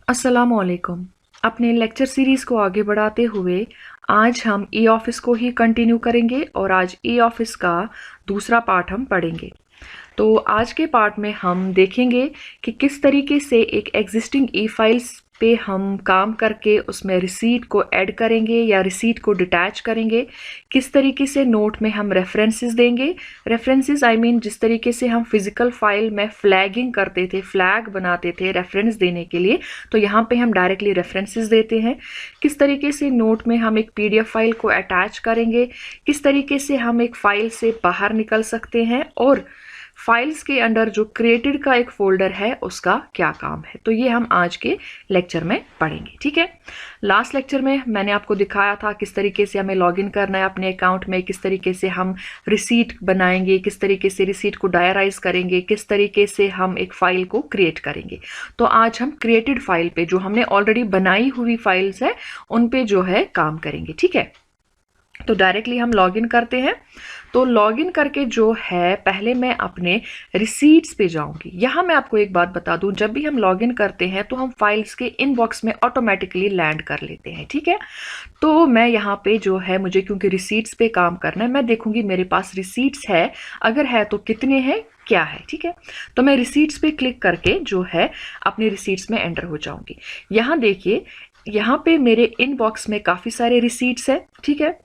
अस्सलामुअलैकुम। अपने lecture series को आगे बढ़ाते हुए आज हम ई ऑफिस को ही कंटिन्यू करेंगे और आज ई ऑफिस का दूसरा पार्ट हम पढ़ेंगे। तो आज के पार्ट में हम देखेंगे कि किस तरीके से एक एग्जिस्टिंग ई फाइल्स पे हम काम करके उसमें रिसीट को ऐड करेंगे या रिसीट को डिटैच करेंगे, किस तरीके से नोट में हम रेफरेंसेस देंगे। रेफरेंसेस आई मीन जिस तरीके से हम फिजिकल फाइल में फ्लैगिंग करते थे, फ्लैग बनाते थे रेफरेंस देने के लिए, तो यहाँ पे हम डायरेक्टली रेफरेंसेस देते हैं। किस तरीके से नोट में हम एक पीडीएफ फाइल को अटैच करेंगे, किस तरीके से हम एक फाइल से बाहर निकल सकते हैं और फाइल्स के अंदर जो क्रिएटेड का एक फोल्डर है उसका क्या काम है। तो ये हम आज के लेक्चर में पढ़ेंगे, ठीक है। लास्ट लेक्चर में मैंने आपको दिखाया था किस तरीके से हमें लॉगिन करना है अपने अकाउंट में, किस तरीके से हम रिसीट बनाएंगे, किस तरीके से रिसीट को डायराइज करेंगे, किस तरीके से हम एक फाइल को क्रिएट करेंगे। तो आज हम क्रिएटेड फाइल पे, जो हमने ऑलरेडी बनाई हुई फाइल्स है, उन पे जो है काम करेंगे, ठीक है। तो डायरेक्टली हम लॉगिन करते हैं। तो लॉगिन करके जो है पहले मैं अपने रिसीट्स पे जाऊंगी। यहाँ मैं आपको एक बात बता दूं, जब भी हम लॉगिन करते हैं तो हम फाइल्स के इनबॉक्स में ऑटोमेटिकली लैंड कर लेते हैं, ठीक है। तो मैं यहाँ पे जो है, मुझे क्योंकि रिसीट्स पे काम करना है, मैं देखूंगी मेरे पास रिसीट्स है, अगर है तो कितने हैं, क्या है, ठीक है। तो मैं रिसीट्स पे क्लिक करके जो है अपनी रिसीट्स में एंटर हो जाऊंगी। यहाँ देखिए, यहाँ पे मेरे इनबॉक्स में काफ़ी सारे रिसीट्स है, ठीक है।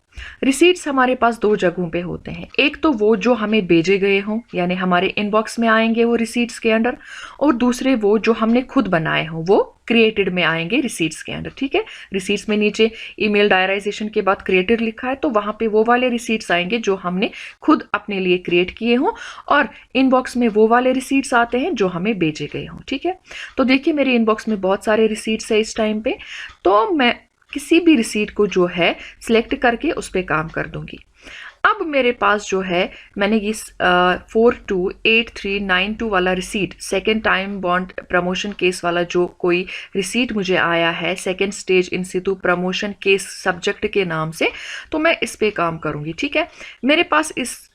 रिसीट्स हमारे पास दो जगहों पे होते हैं, एक तो वो जो हमें भेजे गए हों, यानी हमारे इनबॉक्स में आएंगे वो रिसीट्स के अंदर, और दूसरे वो जो हमने खुद बनाए हों, वो क्रिएटेड में आएंगे रिसीट्स के अंदर, ठीक है। रिसीट्स में नीचे ईमेल डायराइजेशन के बाद क्रिएटेड लिखा है, तो वहां पे वो वाले रिसीट्स आएंगे जो हमने खुद अपने लिए क्रिएट किए हों, और इनबॉक्स में वो वाले रिसीट्स आते हैं जो हमें भेजे गए हों, ठीक है। तो देखिए मेरे इनबॉक्स में बहुत सारे रिसीट्स है इस टाइम पे, तो मैं किसी भी रिसीट को जो है सिलेक्ट करके उस पर काम कर दूंगी। अब मेरे पास जो है, मैंने इस 428392 वाला receipt, second time bound promotion case वाला जो कोई रिसीट मुझे आया है, सेकेंड स्टेज इन सितु प्रमोशन केस सब्जेक्ट के नाम से, तो मैं इस पे काम करूंगी, ठीक है। मेरे पास इस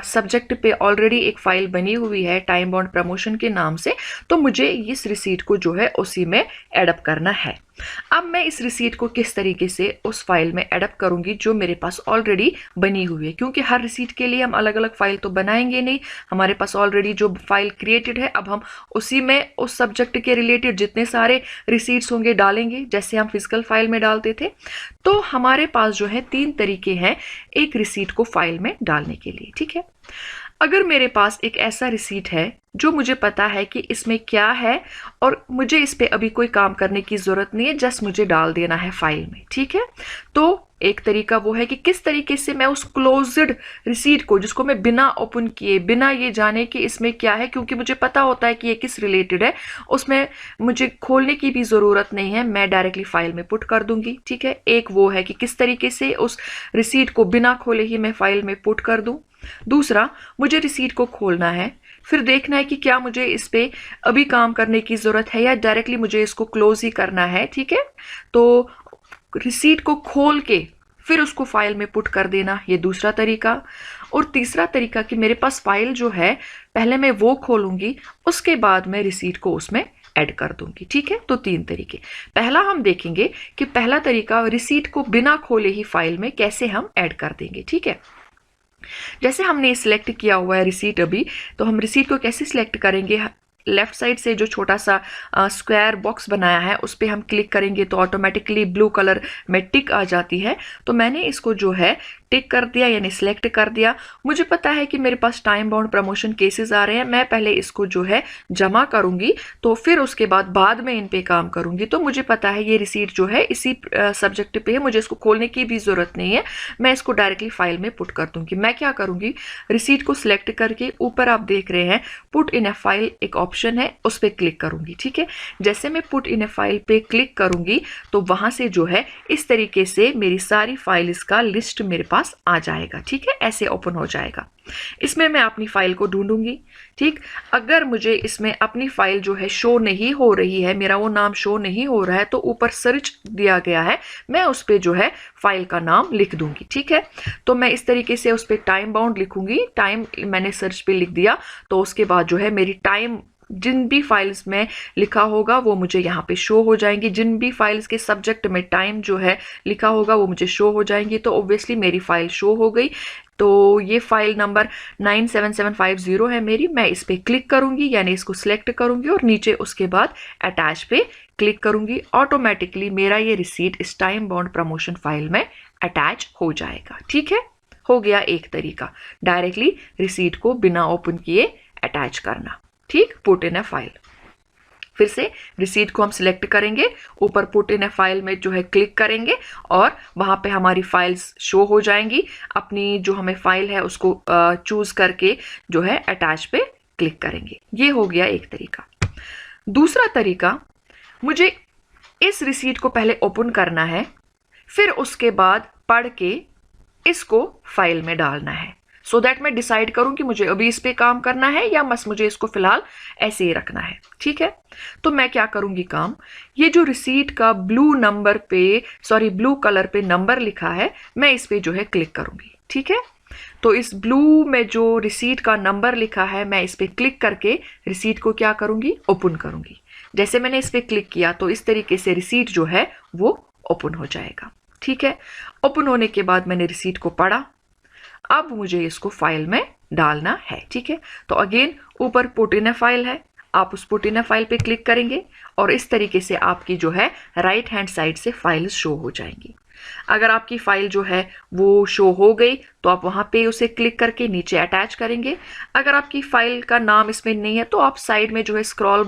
सब्जेक्ट पे ऑलरेडी एक फाइल बनी हुई है टाइम बॉन्ड प्रमोशन के नाम से, तो मुझे इस रिसीट को जो है उसी में एडअप करना है। अब मैं इस रिसीट को किस तरीके से उस फाइल में एडअप करूंगी जो मेरे पास ऑलरेडी बनी हुई है, क्योंकि हर रिसीट के लिए हम अलग अलग फाइल तो बनाएंगे नहीं, हमारे पास ऑलरेडी जो फाइल क्रिएटेड है, अब हम उसी में उस सब्जेक्ट के रिलेटेड जितने सारे रिसीट्स होंगे डालेंगे, जैसे हम फिजिकल फाइल में डालते थे। तो हमारे पास जो है 3 तरीके हैं एक रिसीट को फाइल में डालने के लिए, ठीक है। अगर मेरे पास एक ऐसा रिसीट है जो मुझे पता है कि इसमें क्या है और मुझे इस पे अभी कोई काम करने की ज़रूरत नहीं है, जस्ट मुझे डाल देना है फाइल में, ठीक है। तो एक तरीका वो है कि किस तरीके से मैं उस क्लोज्ड रिसीट को, जिसको मैं बिना ओपन किए, बिना ये जाने कि इसमें क्या है, क्योंकि मुझे पता होता है कि ये किस रिलेटेड है, उसमें मुझे खोलने की भी ज़रूरत नहीं है, मैं डायरेक्टली फाइल में पुट कर दूंगी, ठीक है। एक वो है कि किस तरीके से उस रिसीट को बिना खोले ही मैं फाइल में पुट कर दूं। दूसरा, मुझे रिसीट को खोलना है, फिर देखना है कि क्या मुझे इस पे अभी काम करने की ज़रूरत है या डायरेक्टली मुझे इसको क्लोज ही करना है, ठीक है। तो रिसीट को खोल के फिर उसको फाइल में पुट कर देना, ये दूसरा तरीका। और तीसरा तरीका कि मेरे पास फाइल जो है पहले मैं वो खोलूंगी, उसके बाद मैं रिसीट को उसमें ऐड कर दूंगी, ठीक है। तो 3 तरीके। पहला हम देखेंगे कि पहला तरीका रिसीट को बिना खोले ही फाइल में कैसे हम ऐड कर देंगे, ठीक है। जैसे हमने सिलेक्ट किया हुआ है रिसीट अभी, तो हम रिसीट को कैसे सिलेक्ट करेंगे, लेफ्ट साइड से जो छोटा सा स्क्वायर बॉक्स बनाया है उस पर हम क्लिक करेंगे तो ऑटोमेटिकली ब्लू कलर में टिक आ जाती है। तो मैंने इसको जो है टिक कर दिया, यानी सिलेक्ट कर दिया। मुझे पता है कि मेरे पास टाइम बाउंड प्रमोशन केसेस आ रहे हैं, मैं पहले इसको जो है जमा करूंगी, तो फिर उसके बाद में इन पे काम करूंगी। तो मुझे पता है ये रिसीट जो है इसी सब्जेक्ट पे है, मुझे इसको खोलने की भी जरूरत नहीं है, मैं इसको डायरेक्टली फाइल में पुट कर दूंगी। मैं क्या करूंगी, रिसीट को सिलेक्ट करके ऊपर आप देख रहे हैं पुट इन ए फाइल एक ऑप्शन है, उस पर क्लिक करूंगी, ठीक है। जैसे मैं पुट इन ए फाइल पे क्लिक करूंगी तो वहां से जो है इस तरीके से मेरी सारी फाइल्स का लिस्ट मेरे पास आ जाएगा, ठीक है, ऐसे ओपन हो जाएगा। इसमें मैं अपनी फाइल को ढूंढूंगी। ठीक, अगर मुझे इसमें अपनी फाइल जो है शो नहीं हो रही है, मेरा वो नाम शो नहीं हो रहा है, तो ऊपर सर्च दिया गया है, मैं उस पर जो है फाइल का नाम लिख दूंगी। ठीक है, तो मैं इस तरीके से उस पर टाइम बाउंड लिखूंगी। टाइम मैंने सर्च पे लिख दिया, तो उसके बाद जो है मेरी टाइम जिन भी फाइल्स में लिखा होगा वो मुझे यहाँ पे शो हो जाएंगी। जिन भी फाइल्स के सब्जेक्ट में टाइम जो है लिखा होगा वो मुझे शो हो जाएंगी। तो ऑब्वियसली मेरी फाइल शो हो गई। तो ये फाइल नंबर 97750 है मेरी। मैं इस पर क्लिक करूंगी, यानी इसको सिलेक्ट करूंगी और नीचे उसके बाद अटैच पे क्लिक करूंगी। ऑटोमेटिकली मेरा ये रिसीट इस टाइम बाउंड प्रमोशन फाइल में अटैच हो जाएगा। ठीक है, हो गया एक तरीका डायरेक्टली रिसीट को बिना ओपन किए अटैच करना। ठीक, पुट इन ए फाइल। फिर से रिसीट को हम सिलेक्ट करेंगे, ऊपर पुट इन ए फाइल में जो है क्लिक करेंगे और वहां पे हमारी फाइल्स शो हो जाएंगी। अपनी जो हमें फाइल है उसको चूज करके जो है अटैच पे क्लिक करेंगे। ये हो गया एक तरीका। दूसरा तरीका, मुझे इस रिसीट को पहले ओपन करना है, फिर उसके बाद पढ़ के इसको फाइल में डालना है, सो दैट मैं डिसाइड करूं कि मुझे अभी इस पे काम करना है या बस मुझे इसको फिलहाल ऐसे ही रखना है। ठीक है, तो मैं क्या करूंगी काम, ये जो रिसीट का ब्लू कलर पे नंबर लिखा है, मैं इस पे जो है क्लिक करूंगी। ठीक है, तो इस ब्लू में जो रिसीट का नंबर लिखा है, मैं इस पे क्लिक करके रिसीट को क्या करूंगी, ओपन करूंगी। जैसे मैंने इस पे क्लिक किया तो इस तरीके से रिसीट जो है वो ओपन हो जाएगा। ठीक है, ओपन होने के बाद मैंने रिसीट को पढ़ा, अब मुझे इसको फाइल में डालना है। ठीक है, तो अगेन ऊपर पुट इन ए फाइल है, आप उस पुट इन ए फाइल पे क्लिक करेंगे और इस तरीके से आपकी जो है राइट हैंड साइड से फाइल शो हो जाएंगी। अगर आपकी फाइल जो है वो शो हो गई तो आप वहां पे उसे क्लिक करके नीचे अटैच करेंगे। अगर आपकी फाइल का नाम इसमें नहीं है तो आप साइड में जो है स्क्रॉल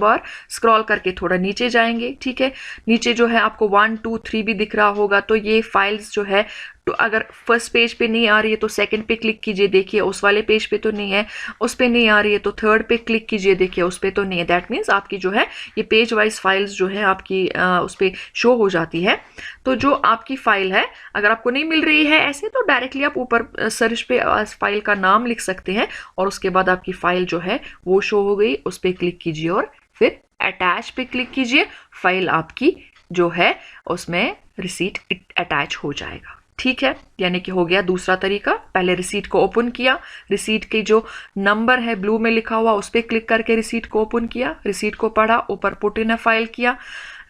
करके थोड़ा नीचे जाएंगे। ठीक है, नीचे जो है आपको 1 2 3 भी दिख रहा होगा, तो ये फाइल्स जो है, तो अगर फर्स्ट पेज पे नहीं आ रही है तो सेकंड पे क्लिक कीजिए, देखिए उस वाले पेज पे तो नहीं है, उस पे नहीं आ रही है तो थर्ड पे क्लिक कीजिए, देखिए उस पे तो नहीं है। दैट मीन्स आपकी जो है ये पेज वाइज फाइल्स जो है आपकी उस पे शो हो जाती है। तो जो आपकी फाइल है, अगर आपको नहीं मिल रही है ऐसे, तो डायरेक्टली आप ऊपर सर्च पे फाइल का नाम लिख सकते हैं और उसके बाद आपकी फाइल जो है वो शो हो गई, उस पे क्लिक कीजिए और फिर अटैच पे क्लिक कीजिए। फाइल आपकी जो है उसमें रिसीट अटैच हो जाएगा। ठीक है, यानी कि हो गया दूसरा तरीका। पहले रिसीट को ओपन किया, रिसीट की जो नंबर है ब्लू में लिखा हुआ उस पर क्लिक करके रिसीट को ओपन किया, रिसीट को पढ़ा, ऊपर पुट इन अ फाइल किया,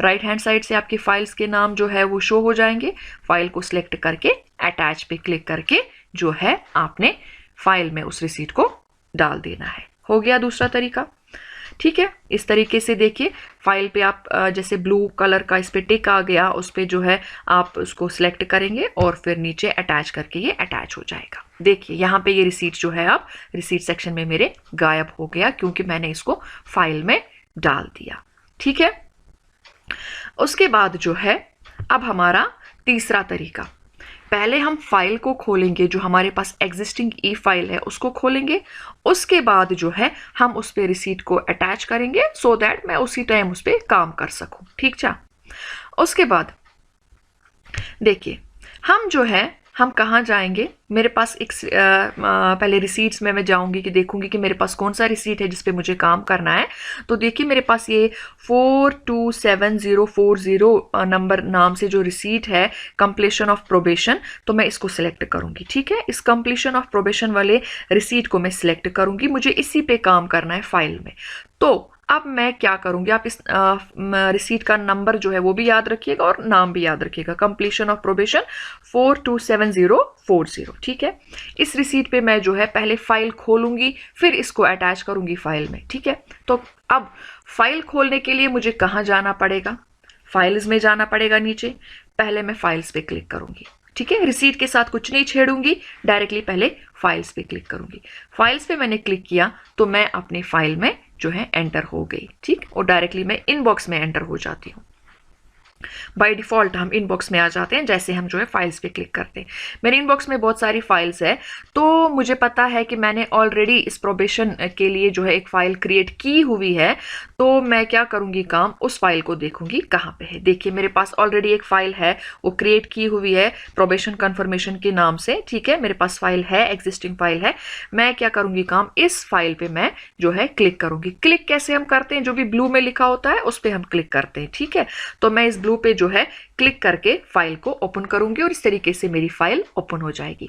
राइट हैंड साइड से आपकी फाइल्स के नाम जो है वो शो हो जाएंगे। फाइल को सिलेक्ट करके अटैच पे क्लिक करके जो है आपने फाइल में उस रिसीट को डाल देना है। हो गया दूसरा तरीका। ठीक है, इस तरीके से देखिए फाइल पे आप जैसे ब्लू कलर का इस पे टिक आ गया, उस पे जो है आप उसको सिलेक्ट करेंगे और फिर नीचे अटैच करके ये अटैच हो जाएगा। देखिए यहाँ पे ये रिसीट जो है आप रिसीट सेक्शन में मेरे गायब हो गया, क्योंकि मैंने इसको फाइल में डाल दिया। ठीक है, उसके बाद जो है अब हमारा तीसरा तरीका, पहले हम फाइल को खोलेंगे, जो हमारे पास एग्जिस्टिंग ई फाइल है उसको खोलेंगे, उसके बाद जो है हम उस पे रिसीट को अटैच करेंगे, सो दैट मैं उसी टाइम उस पे काम कर सकूं। ठीक चा, उसके बाद देखिए हम जो है हम कहाँ जाएंगे, मेरे पास एक पहले रिसीट्स में मैं जाऊंगी कि देखूंगी कि मेरे पास कौन सा रिसीट है जिसपे मुझे काम करना है। तो देखिए मेरे पास ये 427040 नंबर नाम से जो रिसीट है कंप्लीशन ऑफ प्रोबेशन, तो मैं इसको सिलेक्ट करूंगी। ठीक है, इस कंप्लीशन ऑफ प्रोबेशन वाले रिसीट को मैं सिलेक्ट करूंगी, मुझे इसी पे काम करना है फाइल में। तो अब मैं क्या करूंगी, आप इस रिसीट का नंबर जो है वो भी याद रखिएगा और नाम भी याद रखिएगा, कंप्लीशन ऑफ प्रोबेशन 427040। ठीक है, इस रिसीट पे मैं जो है पहले फाइल खोलूंगी, फिर इसको अटैच करूंगी फाइल में। ठीक है, तो अब फाइल खोलने के लिए मुझे कहाँ जाना पड़ेगा, फाइल्स में जाना पड़ेगा नीचे। पहले मैं फाइल्स पे क्लिक करूंगी। ठीक है, रिसीट के साथ कुछ नहीं छेड़ूंगी, डायरेक्टली पहले फाइल्स पे क्लिक करूंगी। फाइल्स पे मैंने क्लिक किया तो मैं अपनी फाइल में जो है एंटर हो गई। ठीक, और डायरेक्टली मैं इनबॉक्स में एंटर हो जाती हूँ। बाय डिफ़ॉल्ट हम इनबॉक्स में आ जाते हैं जैसे हम जो है फाइल्स पे क्लिक करते हैं। मेरे इनबॉक्स में बहुत सारी फाइल्स है, तो मुझे पता है कि मैंने ऑलरेडी इस प्रोबेशन के लिए जो है एक फ़ाइल क्रिएट की हुई है, तो मैं क्या करूँगी काम, उस फाइल को देखूँगी कहाँ पे है। देखिए मेरे पास ऑलरेडी एक फ़ाइल है, वो क्रिएट की हुई है प्रोबेशन कन्फर्मेशन के नाम से, ठीक है, मेरे पास फाइल है, एग्जिस्टिंग फाइल है। मैं क्या करूँगी काम, इस फाइल पे मैं जो है क्लिक करूँगी। क्लिक कैसे हम करते हैं, जो भी ब्लू में लिखा होता है उस पर हम क्लिक करते हैं, ठीक है। तो मैं इस ब्लू पे जो है क्लिक करके फाइल को ओपन करूंगी और इस तरीके से मेरी फाइल ओपन हो जाएगी।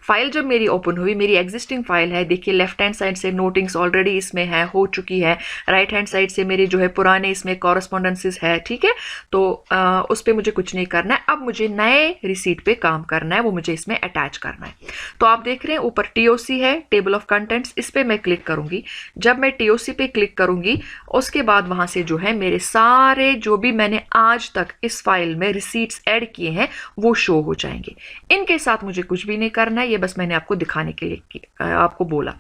फाइल जब मेरी ओपन हुई, मेरी एग्जिस्टिंग फाइल है, देखिए लेफ्ट हैंड साइड से नोटिंग्स ऑलरेडी इसमें है, हो चुकी है, राइट हैंड साइड से मेरे जो है पुराने इसमें कॉरेस्पॉन्डेंसेस है, ठीक है। तो उस पर मुझे कुछ नहीं करना है, अब मुझे नए रिसीट पे काम करना है, वो मुझे इसमें अटैच करना है। तो आप देख रहे हैं ऊपर टीओसी है, टेबल ऑफ कंटेंट्स, इस पर मैं क्लिक करूंगी। जब मैं टीओसी पे क्लिक करूंगी उसके बाद वहां से जो है मेरे सारे जो भी मैंने आज तक इस फाइल में रिसीट्स ऐड किए हैं वो शो हो जाएंगे। इनके साथ मुझे कुछ भी नहीं करना है, ये बस मैंने आपको दिखाने के लिए आपको बोला।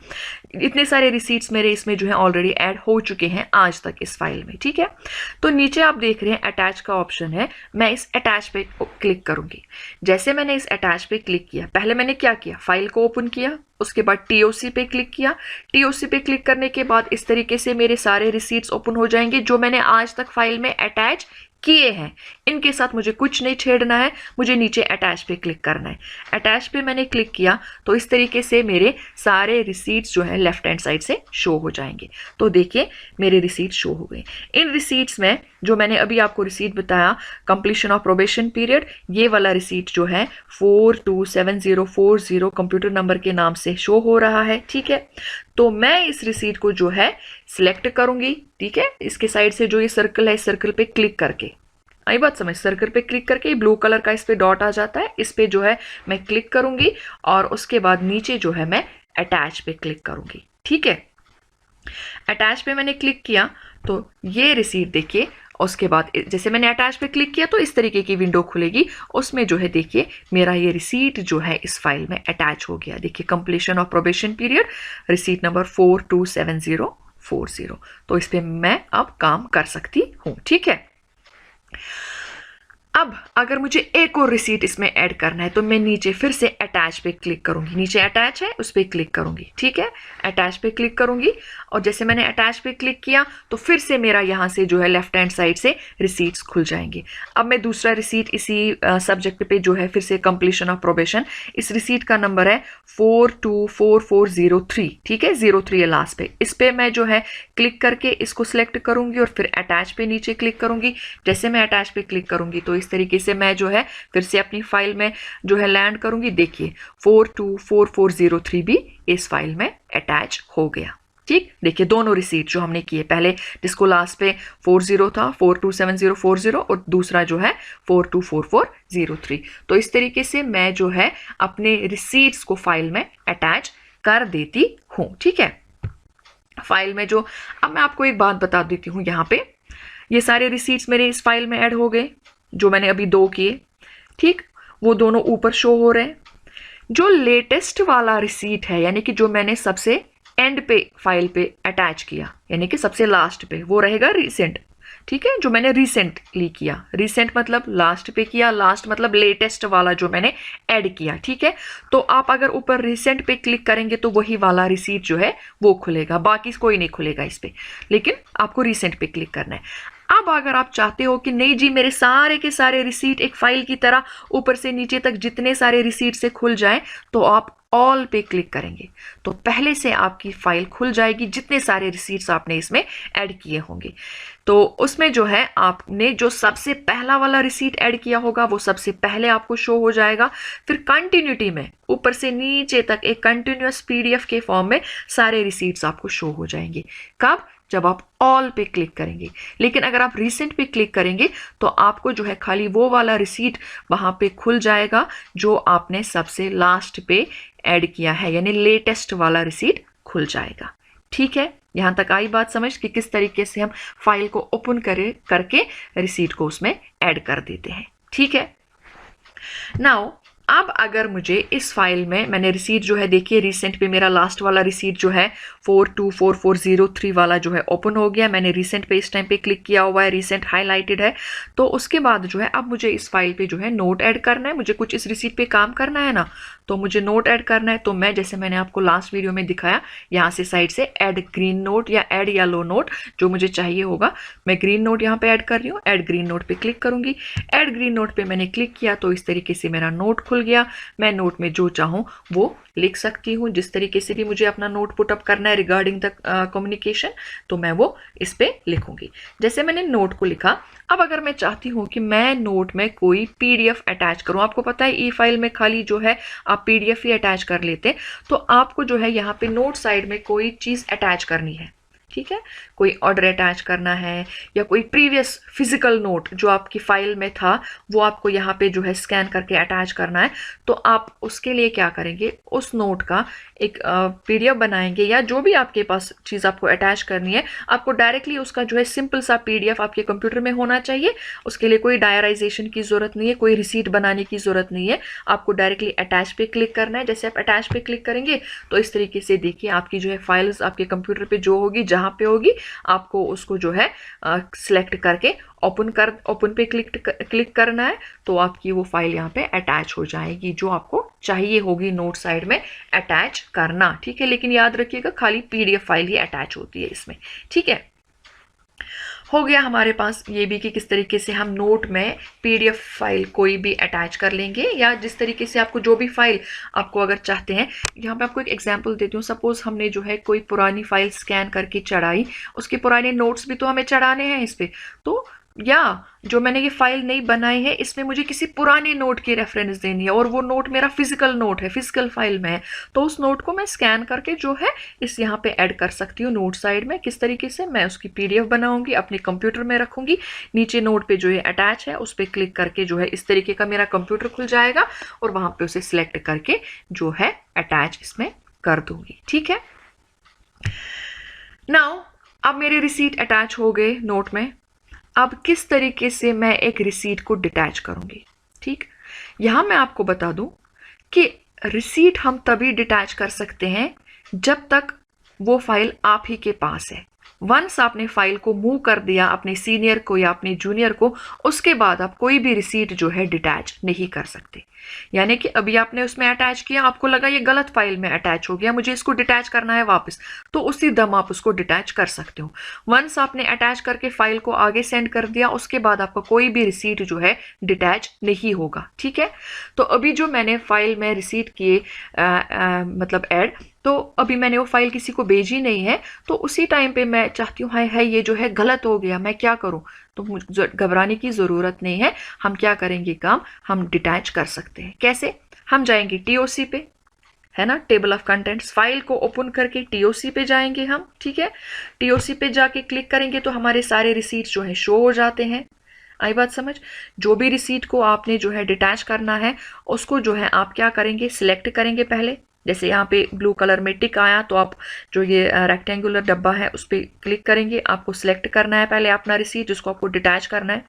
इतने सारे रिसीट्स मेरे इसमें जो है ऑलरेडी ऐड हो चुके हैं आज तक इस फाइल में, ठीक है। तो नीचे आप देख रहे हैं अटैच का ऑप्शन है, मैं इस अटैच पे क्लिक करूंगी। जैसे मैंने इस अटैच पे क्लिक किया, पहले मैंने क्या किया, फाइल को ओपन किया, उसके बाद टीओसी पे क्लिक किया। टीओसी पे क्लिक करने के बाद इस तरीके से मेरे सारे रिसीट्स ओपन हो जाएंगे जो मैंने आज तक फाइल में अटैच किए हैं। इनके साथ मुझे कुछ नहीं छेड़ना है, मुझे नीचे अटैच पे क्लिक करना है। अटैच पे मैंने क्लिक किया तो इस तरीके से मेरे सारे रिसीट्स जो है लेफ्ट हैंड साइड से शो हो जाएंगे। तो देखिए मेरे रिसीट्स शो हो गए। इन रिसीट्स में जो मैंने अभी आपको रिसीट बताया, कंप्लीशन ऑफ प्रोबेशन पीरियड, ये वाला रिसीट जो है 427040 कंप्यूटर नंबर के नाम से शो हो रहा है, ठीक है। तो मैं इस रिसीट को जो है सिलेक्ट करूंगी, ठीक है। इसके साइड से जो ये सर्कल है, इस सर्कल पे क्लिक करके, आई बात समझ, सर्कल पे क्लिक करके ब्लू कलर का इस पे डॉट आ जाता है, इस पे जो है मैं क्लिक करूंगी और उसके बाद नीचे जो है मैं अटैच पे क्लिक करूंगी, ठीक है। अटैच पे मैंने क्लिक किया तो ये रिसीट देखिए, उसके बाद जैसे मैंने अटैच पे क्लिक किया तो इस तरीके की विंडो खुलेगी, उसमें जो है देखिए मेरा ये रिसीट जो है इस फाइल में अटैच हो गया। देखिए completion of probation period, receipt number 427040। तो इस पे मैं अब काम कर सकती हूँ, ठीक है। अब अगर मुझे एक और रिसीट इसमें ऐड करना है तो मैं नीचे फिर से अटैच पे क्लिक करूंगी, नीचे अटैच है उस पर क्लिक करूंगी, ठीक है। अटैच पे क्लिक करूंगी और जैसे मैंने अटैच पे क्लिक किया तो फिर से मेरा यहाँ से जो है लेफ्ट हैंड साइड से रिसीट्स खुल जाएंगे। अब मैं दूसरा रिसीट इसी सब्जेक्ट पे जो है फिर से कंप्लीशन ऑफ प्रोबेशन, इस रिसीट का नंबर है 424403, ठीक है, 03 है लास्ट पे। इस पे मैं जो है क्लिक करके इसको सिलेक्ट करूंगी और फिर अटैच पे नीचे क्लिक करूंगी। जैसे मैं अटैच पे क्लिक करूंगी तो इस तरीके से मैं जो है फिर से अपनी फाइल में जो है लैंड करूंगी। देखिए 424403 भी इस फाइल में अटैच हो गया, ठीक। देखिए दोनों रिसीट जो हमने किए, पहले जिसको लास्ट पे 40 था 427040 और दूसरा जो है 424403। तो इस तरीके से मैं जो है अपने रिसीट्स को फाइल में अटैच कर देती हूँ, ठीक है। फाइल में जो, अब मैं आपको एक बात बता देती हूँ, यहाँ पे ये सारे रिसीट्स मेरे इस फाइल में ऐड हो गए, जो मैंने अभी 2 किए, ठीक, वो दोनों ऊपर शो हो रहे हैं। जो लेटेस्ट वाला रिसीट है, यानी कि जो मैंने सबसे एंड पे फाइल पे अटैच किया, यानी कि सबसे लास्ट पे, वो रहेगा रिसेंट, ठीक है, जो मैंने रिसेंटली किया। रिसेंट मतलब लास्ट पे किया, लास्ट मतलब लेटेस्ट वाला जो मैंने ऐड किया, ठीक है। तो आप अगर ऊपर रिसेंट पे क्लिक करेंगे तो वही वाला रिसीट जो है वो खुलेगा, बाकी कोई नहीं खुलेगा इस पे, लेकिन आपको रिसेंट पे क्लिक करना है। अब अगर आप चाहते हो कि नहीं जी मेरे सारे के सारे रिसीट एक फाइल की तरह ऊपर से नीचे तक जितने सारे रिसीट से खुल जाए, तो आप ऑल पे क्लिक करेंगे तो पहले से आपकी फाइल खुल जाएगी, जितने सारे रिसीट्स आपने इसमें ऐड किए होंगे। तो उसमें जो है आपने जो सबसे पहला वाला रिसीट ऐड किया होगा वो सबसे पहले आपको शो हो जाएगा। फिर कंटिन्यूटी में ऊपर से नीचे तक एक कंटिन्यूअस पीडीएफ के फॉर्म में सारे रिसीट्स आपको शो हो जाएंगे। कब? जब आप ऑल पे क्लिक करेंगे। लेकिन अगर आप रिसेंट पे क्लिक करेंगे तो आपको जो है खाली वो वाला रिसीट वहां पे खुल जाएगा जो आपने सबसे लास्ट पे ऐड किया है, यानी लेटेस्ट वाला रिसीट खुल जाएगा, ठीक है। यहां तक आई बात समझ कि किस तरीके से हम फाइल को ओपन करके रिसीट को उसमें ऐड कर देते हैं, ठीक है। नाउ अब अगर मुझे इस फाइल में मैंने रिसीट जो है, देखिए रिसेंट पे मेरा लास्ट वाला रिसीट जो है 424403 वाला जो है ओपन हो गया। मैंने रिसेंट पे इस टाइम पे क्लिक किया हुआ है, रिसेंट हाईलाइटेड है। तो उसके बाद जो है अब मुझे इस फाइल पे जो है नोट ऐड करना है, मुझे कुछ इस रिसीट पे काम करना है ना, तो मुझे नोट ऐड करना है। तो मैं जैसे मैंने आपको लास्ट वीडियो में दिखाया, यहाँ से साइड से ऐड ग्रीन नोट या ऐड येलो नोट जो मुझे चाहिए होगा, मैं ग्रीन नोट यहाँ पे ऐड कर रही हूँ। ऐड ग्रीन नोट पे क्लिक करूंगी। ऐड ग्रीन नोट पे मैंने क्लिक किया तो इस तरीके से मेरा नोट खुल गया। मैं नोट में जो चाहूँ वो लिख सकती हूँ, जिस तरीके से भी मुझे अपना नोट पुट अप करना है रिगार्डिंग द कम्युनिकेशन, तो मैं वो इस पे लिखूंगी। जैसे मैंने नोट को लिखा, अब अगर मैं चाहती हूँ कि मैं नोट में कोई पीडीएफ अटैच करूँ, आपको पता है ई फाइल में खाली जो है आप पीडीएफ ही अटैच कर लेते हैं, तो आपको जो है यहाँ पे नोट साइड में कोई चीज़ अटैच करनी है, ठीक है, कोई ऑर्डर अटैच करना है या कोई प्रीवियस फिजिकल नोट जो आपकी फाइल में था वो आपको यहाँ पे जो है स्कैन करके अटैच करना है। तो आप उसके लिए क्या करेंगे, उस नोट का एक पीडीएफ बनाएंगे या जो भी आपके पास चीज़ आपको अटैच करनी है, आपको डायरेक्टली उसका जो है सिंपल सा पीडीएफ आपके कंप्यूटर में होना चाहिए। उसके लिए कोई डायराइजेशन की ज़रूरत नहीं है, कोई रिसीट बनाने की ज़रूरत नहीं है, आपको डायरेक्टली अटैच पे क्लिक करना है। जैसे आप अटैच पे क्लिक करेंगे तो इस तरीके से देखिए आपकी जो है फाइल्स आपके कंप्यूटर पे जो होगी, जहाँ पे होगी, आपको उसको जो है सिलेक्ट करके ओपन पे क्लिक करना है, तो आपकी वो फाइल यहाँ पे अटैच हो जाएगी जो आपको चाहिए होगी नोट साइड में अटैच करना, ठीक है। लेकिन याद रखिएगा खाली पीडीएफ फाइल ही अटैच होती है इसमें, ठीक है। हो गया हमारे पास ये भी कि किस तरीके से हम नोट में पीडीएफ फाइल कोई भी अटैच कर लेंगे, या जिस तरीके से आपको जो भी फाइल आपको अगर चाहते हैं। यहाँ पे आपको एक एग्जांपल देती हूँ। सपोज हमने जो है कोई पुरानी फाइल स्कैन करके चढ़ाई, उसके पुराने नोट्स भी तो हमें चढ़ाने हैं इस पे, तो या जो मैंने ये फाइल नई बनाई है इसमें मुझे किसी पुराने नोट की रेफरेंस देनी है और वो नोट मेरा फिजिकल नोट है, फिजिकल फाइल में है, तो उस नोट को मैं स्कैन करके जो है इस यहाँ पे ऐड कर सकती हूँ नोट साइड में। किस तरीके से, मैं उसकी पीडीएफ बनाऊंगी, अपने कंप्यूटर में रखूंगी, नीचे नोट पे जो है अटैच है उस पर क्लिक करके जो है इस तरीके का मेरा कंप्यूटर खुल जाएगा और वहां पे उसे सिलेक्ट करके जो है अटैच इसमें कर दूंगी, ठीक है। नाउ अब मेरे रिसीट अटैच हो गए नोट में। अब किस तरीके से मैं एक रिसीट को डिटैच करूंगी, ठीक। यहां मैं आपको बता दूं कि रिसीट हम तभी डिटैच कर सकते हैं जब तक वो फाइल आप ही के पास है। वंस आपने फाइल को मूव कर दिया अपने सीनियर को या अपने जूनियर को, उसके बाद आप कोई भी रिसीट जो है डिटैच नहीं कर सकते। यानी कि अभी आपने उसमें अटैच किया, आपको लगा ये गलत फाइल में अटैच हो गया, मुझे इसको डिटैच करना है वापस, तो उसी दम आप उसको डिटैच कर सकते हो। वंस आपने अटैच करके फाइल को आगे सेंड कर दिया, उसके बाद आपका कोई भी रिसीट जो है डिटैच नहीं होगा, ठीक है। तो अभी जो मैंने फाइल में रिसीट किए मतलब ऐड, तो अभी मैंने वो फाइल किसी को भेजी नहीं है, तो उसी टाइम पे मैं चाहती हूँ हाय ये जो है गलत हो गया, मैं क्या करूँ, तो मुझे घबराने की ज़रूरत नहीं है। हम क्या करेंगे काम, हम डिटैच कर सकते हैं। कैसे, हम जाएंगे टीओसी पे, है ना, टेबल ऑफ कंटेंट्स, फाइल को ओपन करके टीओसी पे जाएंगे हम, ठीक है। टीओसी पे जाके क्लिक करेंगे तो हमारे सारे रिसीट जो है शो हो जाते हैं। आई बात समझ। जो भी रिसीट को आपने जो है डिटैच करना है उसको जो है आप क्या करेंगे, सिलेक्ट करेंगे पहले। जैसे यहाँ पे ब्लू कलर में टिक आया तो आप जो ये रेक्टेंगुलर डब्बा है उस पर क्लिक करेंगे। आपको सिलेक्ट करना है पहले अपना रिसीट जिसको आपको डिटैच करना है।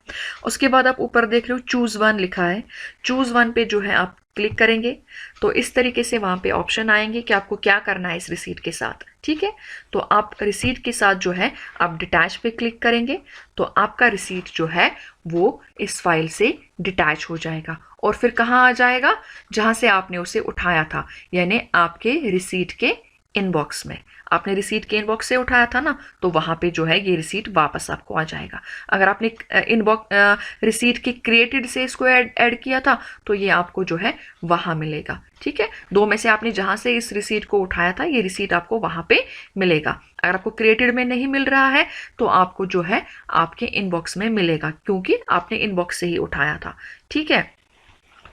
उसके बाद आप ऊपर देख रहे हो चूज वन लिखा है, चूज वन पे जो है आप क्लिक करेंगे तो इस तरीके से वहां पे ऑप्शन आएंगे कि आपको क्या करना है इस रिसीट के साथ, ठीक है। तो आप रिसीट के साथ जो है आप डिटैच पे क्लिक करेंगे तो आपका रिसीट जो है वो इस फाइल से डिटैच हो जाएगा और फिर कहाँ आ जाएगा, जहां से आपने उसे उठाया था, यानी आपके रिसीट के इनबॉक्स में। आपने रिसीट के इनबॉक्स से उठाया था ना, तो वहां पे जो है ये रिसीट वापस आपको आ जाएगा। अगर आपने इनबॉक्स रिसीट के क्रिएटेड से इसको ऐड किया था तो ये आपको जो है वहां मिलेगा, ठीक है। दो में से आपने जहां से इस रिसीट को उठाया था ये रिसीट आपको वहां पे मिलेगा। अगर आपको क्रिएटेड में नहीं मिल रहा है तो आपको जो है आपके इनबॉक्स में मिलेगा, क्योंकि आपने इनबॉक्स से ही उठाया था, ठीक है।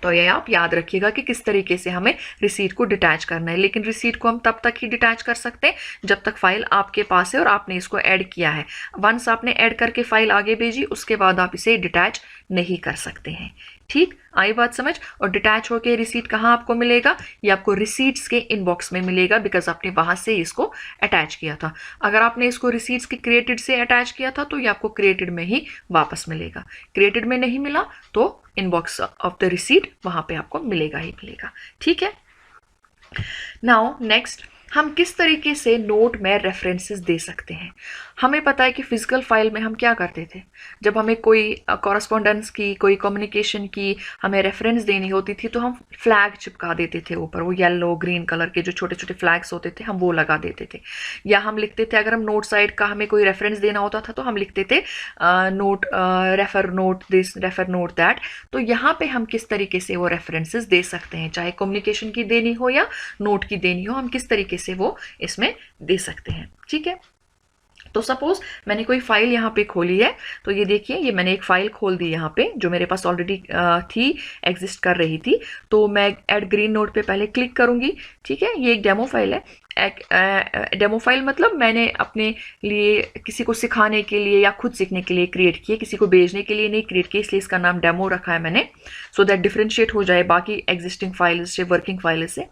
तो ये आप याद रखिएगा कि किस तरीके से हमें रिसीट को डिटैच करना है। लेकिन रिसीट को हम तब तक ही डिटैच कर सकते हैं जब तक फाइल आपके पास है और आपने इसको ऐड किया है। वंस आपने ऐड करके फाइल आगे भेजी उसके बाद आप इसे डिटैच नहीं कर सकते हैं। ठीक, आई बात समझ। और डिटैच होके रिसीट कहाँ आपको मिलेगा? ये आपको रिसीट्स के इनबॉक्स में मिलेगा, बिकॉज आपने वहां से इसको अटैच किया था। अगर आपने इसको रिसीट्स के क्रिएटेड से अटैच किया था तो ये आपको क्रिएटेड में ही वापस मिलेगा। क्रिएटेड में नहीं मिला तो इनबॉक्स ऑफ द रिसीट वहां पे आपको मिलेगा ही मिलेगा। ठीक है। नाउ नेक्स्ट, हम किस तरीके से नोट में रेफरेंसेस दे सकते हैं। हमें पता है कि फिजिकल फाइल में हम क्या करते थे, जब हमें कोई कॉरस्पॉन्डेंस की, कोई कम्युनिकेशन की हमें रेफरेंस देनी होती थी तो हम फ्लैग चिपका देते थे ऊपर, वो येलो ग्रीन कलर के जो छोटे छोटे फ्लैग्स होते थे हम वो लगा देते थे। या हम लिखते थे, अगर हम नोट साइड का हमें कोई रेफरेंस देना होता था तो हम लिखते थे note refer note this, refer note that. तो यहाँ पे हम किस तरीके से वो रेफरेंसेस दे सकते हैं, चाहे कम्युनिकेशन की देनी हो या नोट की देनी हो, हम किस तरीके से वो इसमें दे सकते हैं। ठीक है। तो सपोज मैंने कोई फाइल यहाँ पे खोली है, तो ये देखिए, ये मैंने एक फाइल खोल दी यहाँ पे जो मेरे पास ऑलरेडी थी, एग्जिस्ट कर रही थी। तो मैं ऐड ग्रीन नोट पे पहले क्लिक करूंगी। ठीक है, ये एक डेमो फाइल है। डेमो फाइल मतलब मैंने अपने लिए, किसी को सिखाने के लिए या खुद सीखने के लिए क्रिएट किए, किसी को भेजने के लिए नहीं क्रिएट किए, इसलिए इसका नाम डेमो रखा है मैंने, सो दैट डिफरेंशिएट हो जाए बाकी एग्जिस्टिंग फाइल्स से, वर्किंग फाइल से।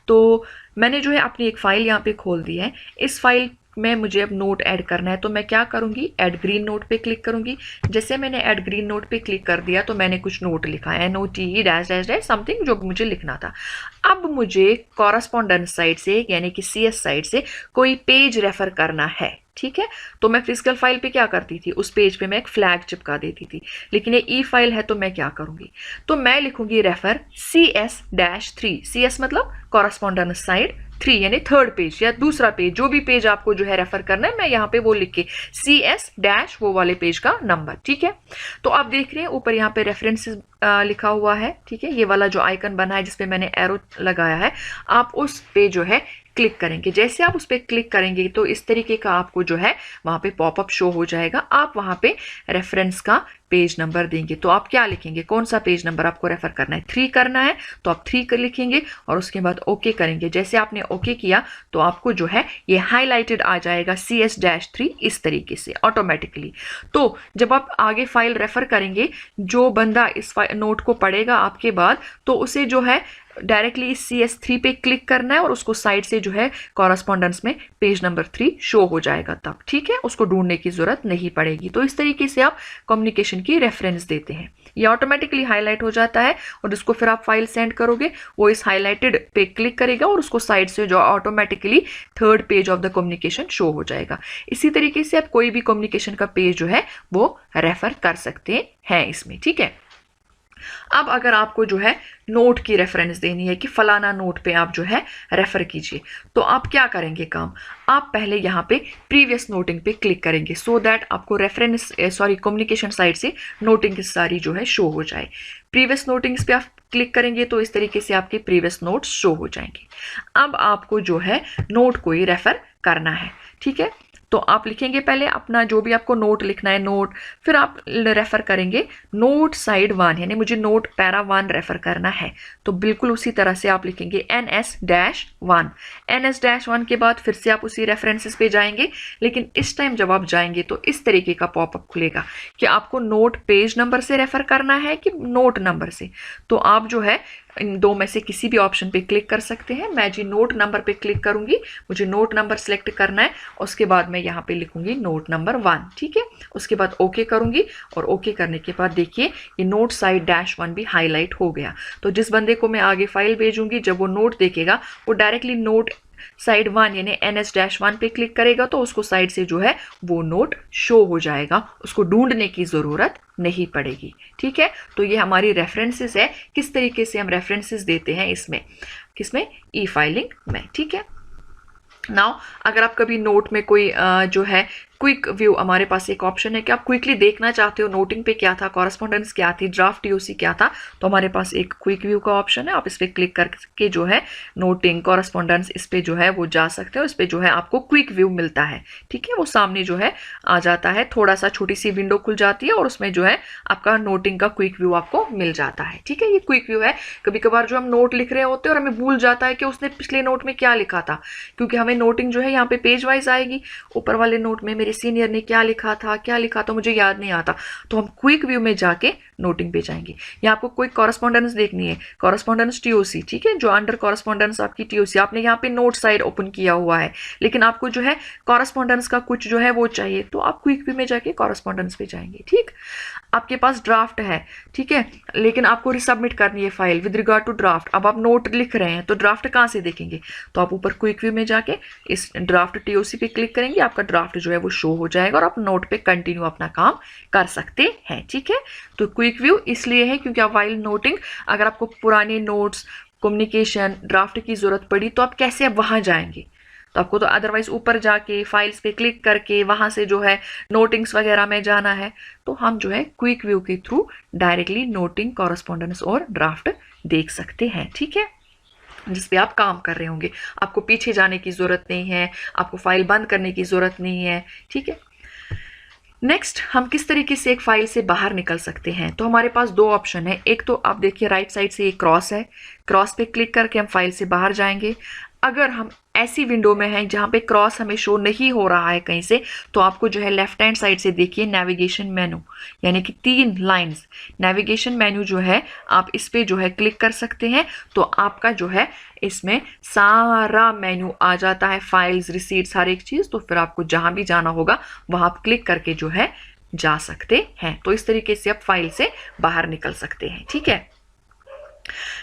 तो मैंने जो है अपनी एक फाइल यहाँ पे खोल दी है। इस फाइल में मुझे अब नोट ऐड करना है, तो मैं क्या करूंगी, ऐड ग्रीन नोट पे क्लिक करूंगी। जैसे मैंने ऐड ग्रीन नोट पे क्लिक कर दिया तो मैंने कुछ नोट लिखा है, NOTE dash dash dash something, जो मुझे लिखना था। अब मुझे कॉरस्पॉन्डेंस साइड से यानी कि CS साइड से कोई पेज रेफर करना है। ठीक है, तो मैं फिजिकल फाइल पे क्या करती थी, उस पेज पे मैं एक फ्लैग चिपका देती थी। लेकिन ये ई फाइल है तो मैं क्या करूंगी, तो मैं लिखूंगी रेफर CS-3। CS मतलब कॉरस्पॉन्डेंस साइड, 3 यानी थर्ड पेज या दूसरा पेज, जो भी पेज आपको जो है रेफर करना है, मैं यहाँ पे वो लिख के CS डैश वो वाले पेज का नंबर। ठीक है, तो आप देख रहे हैं ऊपर यहाँ पे रेफरेंसेस लिखा हुआ है। ठीक है, ये वाला जो आइकन बना है जिसपे मैंने एरो लगाया है, आप उस पे जो है क्लिक करेंगे। जैसे आप उस पर क्लिक करेंगे तो इस तरीके का आपको जो है वहां पे पॉपअप शो हो जाएगा। आप वहां पे रेफरेंस का पेज नंबर देंगे, तो आप क्या लिखेंगे, कौन सा पेज नंबर आपको रेफर करना है, 3 करना है तो आप 3 कर लिखेंगे और उसके बाद ओके करेंगे। जैसे आपने ओके किया तो आपको जो है ये हाईलाइटेड आ जाएगा CS-3 इस तरीके से ऑटोमेटिकली। तो जब आप आगे फाइल रेफर करेंगे, जो बंदा इस नोट को पढ़ेगा आपके बाद, तो उसे जो है डायरेक्टली इस CS-3 पे क्लिक करना है और उसको साइड से जो है कॉरस्पॉन्डेंस में पेज नंबर 3 शो हो जाएगा तब। ठीक है, उसको ढूंढने की जरूरत नहीं पड़ेगी। तो इस तरीके से आप कम्युनिकेशन की रेफरेंस देते हैं, ये ऑटोमेटिकली हाईलाइट हो जाता है और जिसको फिर आप फाइल सेंड करोगे वो इस हाईलाइटेड पे क्लिक करेगा और उसको साइड से जो automatically third page of the communication show हो जाएगा। इसी तरीके से आप कोई भी कम्युनिकेशन का पेज जो है वो रेफर कर सकते हैं इसमें। ठीक है, अब अगर आपको जो है नोट की रेफरेंस देनी है कि फलाना नोट पे आप जो है रेफर कीजिए, तो आप क्या करेंगे काम, आप पहले यहाँ पे प्रीवियस नोटिंग पे क्लिक करेंगे, सो दैट आपको रेफरेंस कम्युनिकेशन साइड से नोटिंग सारी जो है शो हो जाए। प्रीवियस नोटिंग्स पे आप क्लिक करेंगे तो इस तरीके से आपके प्रीवियस नोट्स शो हो जाएंगे। अब आपको जो है नोट को ही रेफर करना है। ठीक है, तो आप लिखेंगे पहले अपना जो भी आपको नोट लिखना है नोट, फिर आप रेफर करेंगे नोट साइड 1, यानी मुझे नोट पैरा 1 रेफर करना है, तो बिल्कुल उसी तरह से आप लिखेंगे NS-1। NS-1 के बाद फिर से आप उसी रेफरेंसेस पे जाएंगे, लेकिन इस टाइम जब आप जाएंगे तो इस तरीके का पॉपअप खुलेगा कि आपको नोट पेज नंबर से रेफर करना है कि नोट नंबर से। तो आप जो है इन दो में से किसी भी ऑप्शन पे क्लिक कर सकते हैं। मैं जी नोट नंबर पे क्लिक करूंगी, मुझे नोट नंबर सेलेक्ट करना है, उसके बाद मैं यहाँ पे लिखूंगी नोट नंबर 1। ठीक है, उसके बाद ओके करूंगी और ओके करने के बाद देखिए ये नोट साइड -1 भी हाईलाइट हो गया। तो जिस बंदे को मैं आगे फाइल भेजूंगी, जब वो नोट देखेगा वो डायरेक्टली नोट साइड 1 यानी NS-1 पे क्लिक करेगा तो उसको साइड से जो है वो नोट शो हो जाएगा, उसको ढूंढने की जरूरत नहीं पड़ेगी। ठीक है, तो ये हमारी रेफरेंसेस है, किस तरीके से हम रेफरेंसेस देते हैं इसमें, किसमें, ई फाइलिंग में। ठीक है, नाउ अगर आप कभी नोट में कोई जो है क्विक व्यू, हमारे पास एक ऑप्शन है कि आप क्विकली देखना चाहते हो नोटिंग पे क्या था, कॉरस्पॉन्डेंस क्या थी, ड्राफ्ट TOC क्या था, तो हमारे पास एक क्विक व्यू का ऑप्शन है। आप इस पर क्लिक करके जो है नोटिंग, कॉरस्पॉन्डेंस, इस पे जो है वो जा सकते हो। इस पे जो है आपको क्विक व्यू मिलता है। ठीक है, वो सामने जो है आ जाता है, थोड़ा सा छोटी सी विंडो खुल जाती है और उसमें जो है आपका नोटिंग का क्विक व्यू आपको मिल जाता है। ठीक है, ये क्विक व्यू है। कभी कभार जो हम नोट लिख रहे होते हैं और हमें भूल जाता है कि उसने पिछले नोट में क्या लिखा था, क्योंकि हमें नोटिंग जो है यहाँ पे पेज वाइज आएगी, ऊपर वाले नोट में मेरे सीनियर ने क्या लिखा था मुझे याद नहीं आता, तो हम क्विक व्यू में जाके नोटिंग पे जाएंगे। या आपको कोई कॉरेस्पॉन्डेंस देखनी है, कॉरेस्पॉन्डेंस टीओसी, ठीक है, जो अंडर कॉरेस्पॉन्डेंस आपकी टीओसी, आपने यहाँ पे नोट साइड ओपन किया हुआ है, लेकिन आपको जो है कॉरेस्पॉन्डेंस का कुछ जो है वो चाहिए, तो आप क्विक व्यू में जाके कॉरेस्पॉन्डेंस पे जाएंगे। ठीक, आपके पास ड्राफ्ट है, ठीक है, लेकिन आपको रिसबमिट करनी है file with regard to draft. अब आप नोट लिख रहे हैं तो ड्राफ्ट कहाँ से देखेंगे, तो आप ऊपर क्विक व्यू में जाके इस ड्राफ्ट टीओसी पे क्लिक करेंगे, आपका ड्राफ्ट जो है वो शो हो जाएगा और आप नोट पे कंटिन्यू अपना काम कर सकते हैं। ठीक है, तो क्विक व्यू इसलिए है क्योंकि आप वाइल नोटिंग, अगर आपको पुराने नोट्स, कम्युनिकेशन, ड्राफ्ट की जरूरत पड़ी तो आप कैसे अब वहां जाएंगे, तो आपको तो अदरवाइज ऊपर जाके फाइल्स पे क्लिक करके वहां से जो है नोटिंग्स वगैरह में जाना है। तो हम जो है क्विक व्यू के थ्रू डायरेक्टली नोटिंग, कॉरेस्पॉन्डेंस और ड्राफ्ट देख सकते हैं। ठीक है, जिस पे आप काम कर रहे होंगे, आपको पीछे जाने की जरूरत नहीं है, आपको फाइल बंद करने की जरूरत नहीं है। ठीक है, नेक्स्ट हम किस तरीके से एक फाइल से बाहर निकल सकते हैं, तो हमारे पास दो ऑप्शन है। एक तो आप देखिए राइट साइड से एक क्रॉस है, क्रॉस पे क्लिक करके हम फाइल से बाहर जाएंगे। अगर हम ऐसी विंडो में हैं जहां पे क्रॉस हमें शो नहीं हो रहा है कहीं से, तो आपको जो है लेफ्ट हैंड साइड से देखिए नेविगेशन मेनू, यानी कि 3 लाइंस नेविगेशन मेनू जो है, आप इस पे जो है क्लिक कर सकते हैं, तो आपका जो है इसमें सारा मेनू आ जाता है, फाइल्स, रिसीट्स, हर एक चीज। तो फिर आपको जहां भी जाना होगा वहां आप क्लिक करके जो है जा सकते हैं। तो इस तरीके से आप फाइल से बाहर निकल सकते हैं। ठीक है,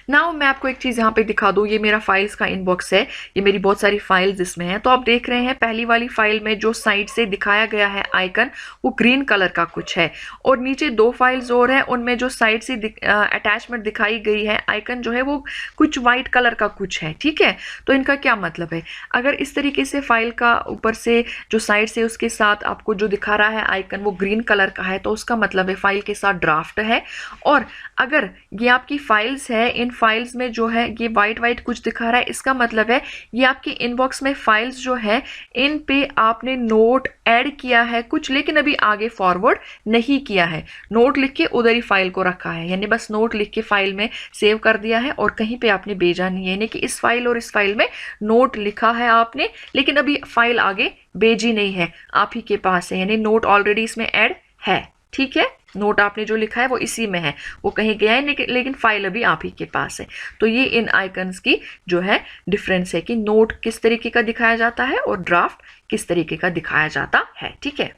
नाउ मैं आपको एक चीज यहाँ पे दिखा दूं, ये मेरा फाइल्स का इनबॉक्स है, ये मेरी बहुत सारी फाइल्स इसमें हैं। तो आप देख रहे हैं पहली वाली फाइल में जो साइड से दिखाया गया है आइकन, वो ग्रीन कलर का कुछ है, और नीचे 2 फाइल्स और हैं, उनमें जो साइड से अटैचमेंट दिखाई गई है आइकन जो है वो कुछ व्हाइट कलर का कुछ है। ठीक है, तो इनका क्या मतलब है, अगर इस तरीके से फाइल का ऊपर से जो साइड से उसके साथ आपको जो दिखा रहा है आइकन वो ग्रीन कलर का है, तो उसका मतलब है फाइल के साथ ड्राफ्ट है। और अगर ये आपकी फाइल्स है, इन फाइल्स में जो है ये वाइट कुछ दिखा रहा है, इसका मतलब है ये आपके इनबॉक्स में फाइल्स जो है इन पे आपने नोट ऐड किया है कुछ, लेकिन अभी आगे फॉरवर्ड नहीं किया है। नोट लिख के उधर ही फाइल को रखा है, यानी बस नोट लिख के फाइल में सेव कर दिया है और कहीं पे आपने भेजा नहीं है, यानी कि इस फाइल और इस फाइल में नोट लिखा है आपने, लेकिन अभी फाइल आगे भेजी नहीं है, आप ही के पास है, यानी नोट ऑलरेडी इसमें ऐड है। ठीक है, नोट आपने जो लिखा है वो इसी में है, वो कहीं गया है लेकिन फाइल अभी आप ही के पास है। तो ये इन आइकन्स की जो है डिफरेंस है कि नोट किस तरीके का दिखाया जाता है और ड्राफ्ट किस तरीके का दिखाया जाता है। ठीक है,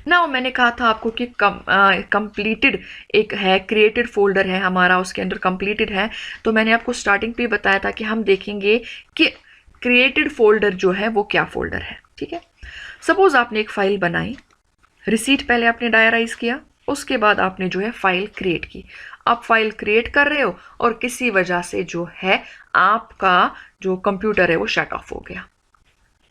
नाउ मैंने कहा था आपको कि कंप्लीटेड एक है, क्रिएटेड फोल्डर है हमारा, उसके अंदर कंप्लीटेड है। तो मैंने आपको स्टार्टिंग पे बताया था कि हम देखेंगे कि क्रिएटेड फोल्डर जो है वो क्या फोल्डर है। ठीक है, सपोज आपने एक फाइल बनाई, रिसीट पहले आपने डायराइज किया, उसके बाद आपने जो है फाइल क्रिएट की। आप फाइल क्रिएट कर रहे हो और किसी वजह से जो है आपका जो कंप्यूटर है वो शट ऑफ हो गया।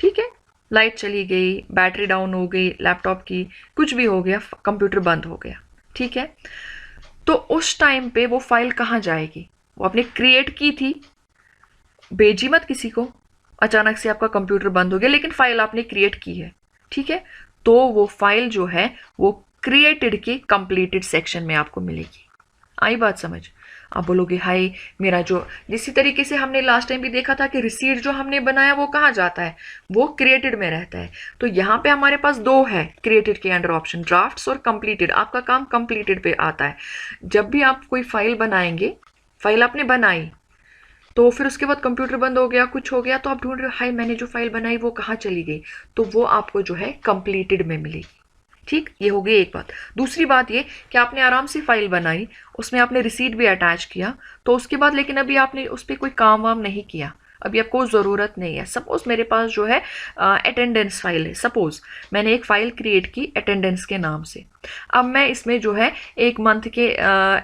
ठीक है, लाइट चली गई, बैटरी डाउन हो गई लैपटॉप की, कुछ भी हो गया, कंप्यूटर बंद हो गया। ठीक है, तो उस टाइम पे वो फाइल कहाँ जाएगी, वो आपने क्रिएट की थी, भेजी मत किसी को, अचानक से आपका कंप्यूटर बंद हो गया, लेकिन फाइल आपने क्रिएट की है। ठीक है, तो वो फाइल जो है वो क्रिएटेड के कंप्लीटेड सेक्शन में आपको मिलेगी। आई बात समझ? आप बोलोगे हाय मेरा जो, जिसी तरीके से हमने लास्ट टाइम भी देखा था कि रिसीट जो हमने बनाया वो कहाँ जाता है, वो क्रिएटेड में रहता है। तो यहाँ पे हमारे पास 2 है क्रिएटेड के अंडर ऑप्शन, ड्राफ्ट्स और कंप्लीटेड। आपका काम कंप्लीटेड पे आता है। जब भी आप कोई फाइल बनाएंगे, फाइल आपने बनाई तो फिर उसके बाद कंप्यूटर बंद हो गया, कुछ हो गया, तो आप ढूंढ रहे हो हाय मैंने जो फाइल बनाई वो कहाँ चली गई, तो वो आपको जो है कंप्लीटेड में मिलेगी। ठीक, ये हो गई एक बात। दूसरी बात ये कि आपने आराम से फाइल बनाई, उसमें आपने रिसीट भी अटैच किया, तो उसके बाद लेकिन अभी आपने उस पर कोई काम वाम नहीं किया, अभी आपको ज़रूरत नहीं है। सपोज मेरे पास जो है अटेंडेंस फाइल है, सपोज मैंने एक फाइल क्रिएट की अटेंडेंस के नाम से। अब मैं इसमें जो है एक मंथ के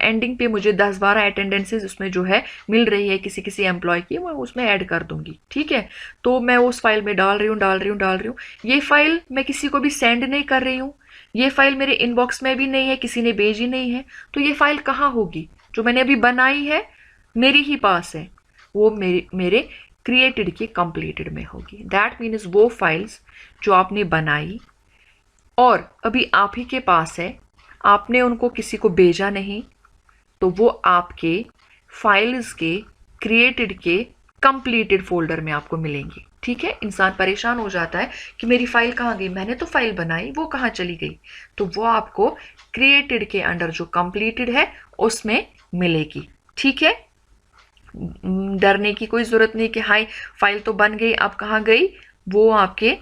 एंडिंग पे मुझे 10-12 अटेंडेंसेज उसमें जो है मिल रही है किसी किसी एम्प्लॉय की, मैं उसमें ऐड कर दूंगी। ठीक है, तो मैं उस फाइल में डाल रही हूँ। ये फाइल मैं किसी को भी सेंड नहीं कर रही हूँ, ये फाइल मेरे इनबॉक्स में भी नहीं है, किसी ने भेजी नहीं है, तो ये फाइल कहाँ होगी, जो मैंने अभी बनाई है मेरी ही पास है, वो मेरे क्रिएटेड के कंप्लीटेड में होगी। दैट मीन्स वो फाइल्स जो आपने बनाई और अभी आप ही के पास है, आपने उनको किसी को भेजा नहीं, तो वो आपके फाइल्स के क्रिएटेड के कंप्लीटेड फोल्डर में आपको मिलेंगी। ठीक है, इंसान परेशान हो जाता है कि मेरी फाइल कहाँ गई, मैंने तो फाइल बनाई, वो कहाँ चली गई। तो वो आपको क्रिएटेड के अंडर जो कंप्लीटेड है उसमें मिलेगी। ठीक है, डरने की कोई ज़रूरत नहीं कि हाय फाइल तो बन गई अब कहाँ गई, वो आपके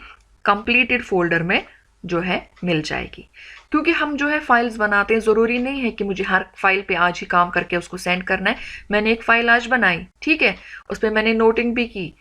कंप्लीटेड फोल्डर में जो है मिल जाएगी। क्योंकि हम जो है फाइल्स बनाते हैं, ज़रूरी नहीं है कि मुझे हर फाइल पे आज ही काम करके उसको सेंड करना है। मैंने एक फाइल आज बनाई, ठीक है, उस पर मैंने नोटिंग भी की,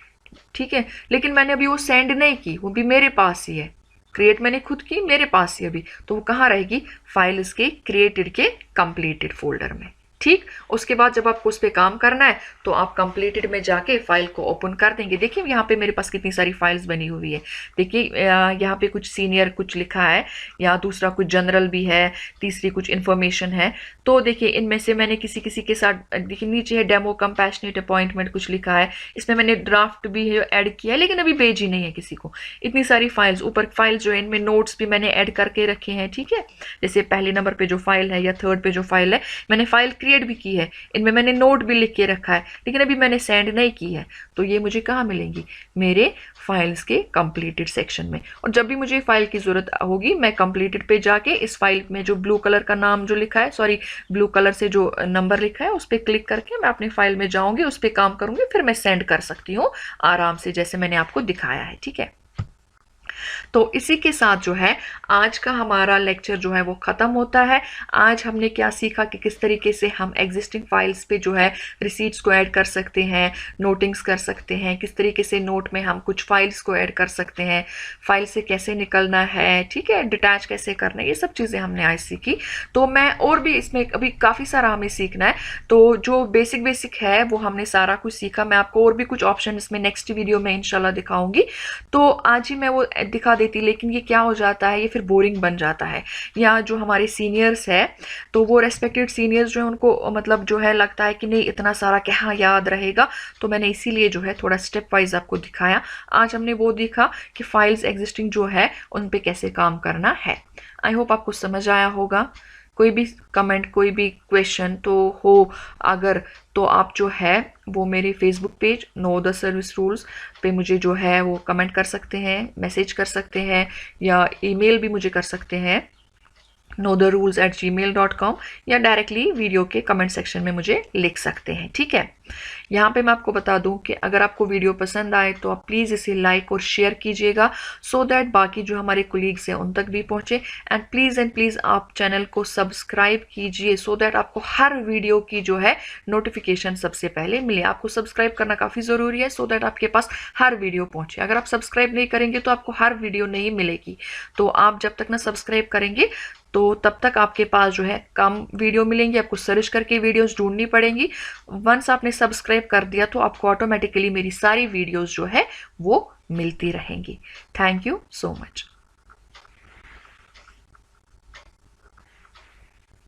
ठीक है, लेकिन मैंने अभी वो सेंड नहीं की, वो भी मेरे पास ही है, क्रिएट मैंने खुद की, मेरे पास ही अभी, तो वो कहाँ रहेगी, फाइल्स के क्रिएटेड के कंप्लीटेड फोल्डर में। ठीक, उसके बाद जब आपको उस पर काम करना है तो आप कंप्लीटेड में जाके फाइल को ओपन कर देंगे। देखिए यहाँ पे मेरे पास कितनी सारी फाइल्स बनी हुई है। देखिए यहाँ पे कुछ सीनियर कुछ लिखा है, या दूसरा कुछ जनरल भी है, तीसरी कुछ इन्फॉर्मेशन है। तो देखिए इनमें से मैंने किसी किसी के साथ, देखिए नीचे है डेमो कंपैशनेट अपॉइंटमेंट कुछ लिखा है, इसमें मैंने ड्राफ्ट भी ऐड किया है लेकिन अभी भेजी नहीं है किसी को। इतनी सारी फाइल्स, ऊपर फाइल जो है इनमें नोट्स भी मैंने ऐड करके रखे हैं। ठीक है, जैसे पहले नंबर पे जो फाइल है या थर्ड पे जो फाइल है, मैंने फाइल क्रिएट भी की है, इनमें मैंने नोट भी लिख के रखा है, लेकिन अभी मैंने सेंड नहीं की है। तो ये मुझे कहाँ मिलेंगी, मेरे फाइल्स के कंप्लीटेड सेक्शन में। और जब भी मुझे फाइल की जरूरत होगी मैं कंप्लीटेड पे जाके इस फाइल में जो ब्लू कलर का नाम जो लिखा है, सॉरी ब्लू कलर से जो नंबर लिखा है उस पर क्लिक करके मैं अपनी फाइल में जाऊंगी, उस पर काम करूंगी, फिर मैं सेंड कर सकती हूँ आराम से, जैसे मैंने आपको दिखाया है। ठीक है, तो इसी के साथ जो है आज का हमारा लेक्चर जो है वो ख़त्म होता है। आज हमने क्या सीखा कि किस तरीके से हम एग्जिस्टिंग फाइल्स पे जो है रिसीट्स को ऐड कर सकते हैं, नोटिंग्स कर सकते हैं, किस तरीके से नोट में हम कुछ फाइल्स को ऐड कर सकते हैं, फाइल से कैसे निकलना है, ठीक है, डिटैच कैसे करना है, ये सब चीज़ें हमने आज सीखी। तो मैं और भी इसमें अभी काफ़ी सारा हमें सीखना है, तो जो बेसिक बेसिक है वो हमने सारा कुछ सीखा। मैं आपको और भी कुछ ऑप्शन इसमें नेक्स्ट वीडियो में इंशाल्लाह दिखाऊंगी, तो आज ही मैं वो दिखा देती, लेकिन ये क्या हो जाता है, ये फिर बोरिंग बन जाता है। या जो हमारे सीनियर्स है तो वो रेस्पेक्टेड सीनियर्स जो है उनको मतलब जो है लगता है कि नहीं इतना सारा क्या याद रहेगा, तो मैंने इसीलिए जो है थोड़ा स्टेप वाइज आपको दिखाया। आज हमने वो देखा कि फाइल्स एग्जिस्टिंग जो है उन पे कैसे काम करना है। आई होप आपको समझ आया होगा। कोई भी कमेंट, कोई भी क्वेश्चन तो हो अगर, तो आप जो है वो मेरे Facebook page know the service rules पे मुझे जो है वो कमेंट कर सकते हैं, मैसेज कर सकते हैं, या ईमेल भी मुझे कर सकते हैं knowtherules@gmail.com, या डायरेक्टली वीडियो के कमेंट सेक्शन में मुझे लिख सकते हैं। ठीक है, यहाँ पे मैं आपको बता दूं कि अगर आपको वीडियो पसंद आए तो आप प्लीज़ इसे लाइक और शेयर कीजिएगा, सो दैट बाकी जो हमारे कोलीग्स हैं उन तक भी पहुँचे। एंड प्लीज़ आप चैनल को सब्सक्राइब कीजिए, सो दैट आपको हर वीडियो की जो है नोटिफिकेशन सबसे पहले मिले। आपको सब्सक्राइब करना काफ़ी ज़रूरी है, सो दैट आपके पास हर वीडियो पहुँचे। अगर आप सब्सक्राइब नहीं करेंगे तो आपको हर वीडियो नहीं मिलेगी। तो आप जब तक ना सब्सक्राइब करेंगे तो तब तक आपके पास जो है कम वीडियो मिलेंगी, आपको सर्च करके वीडियोस ढूंढनी पड़ेंगी। वंस आपने सब्सक्राइब कर दिया तो आपको ऑटोमेटिकली मेरी सारी वीडियोस जो है वो मिलती रहेंगी। Thank you so much.